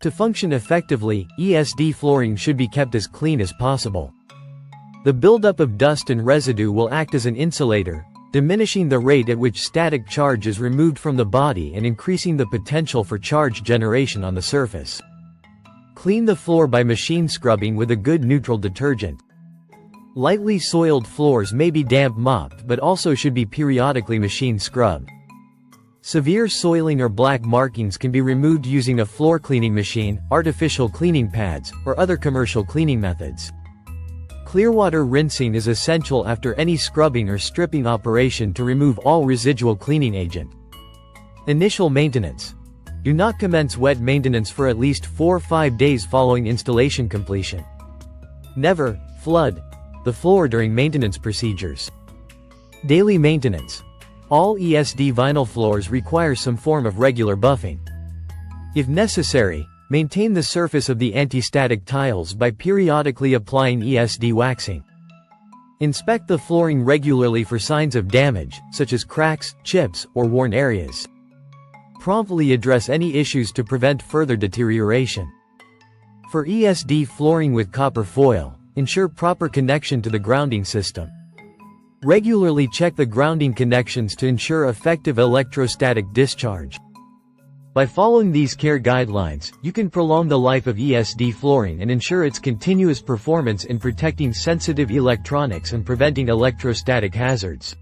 To function effectively, ESD flooring should be kept as clean as possible. The buildup of dust and residue will act as an insulator, diminishing the rate at which static charge is removed from the body and increasing the potential for charge generation on the surface. Clean the floor by machine scrubbing with a good neutral detergent. Lightly soiled floors may be damp mopped but also should be periodically machine scrubbed. Severe soiling or black markings can be removed using a floor cleaning machine, artificial cleaning pads, or other commercial cleaning methods. Clear water rinsing is essential after any scrubbing or stripping operation to remove all residual cleaning agent. Initial maintenance. Do not commence wet maintenance for at least 4 or 5 days following installation completion. Never flood the floor during maintenance procedures. Daily maintenance. All ESD vinyl floors require some form of regular buffing. If necessary, maintain the surface of the anti-static tiles by periodically applying ESD waxing. Inspect the flooring regularly for signs of damage, such as cracks, chips, or worn areas. Promptly address any issues to prevent further deterioration. For ESD flooring with copper foil, ensure proper connection to the grounding system. Regularly check the grounding connections to ensure effective electrostatic discharge. By following these care guidelines, you can prolong the life of ESD flooring and ensure its continuous performance in protecting sensitive electronics and preventing electrostatic hazards.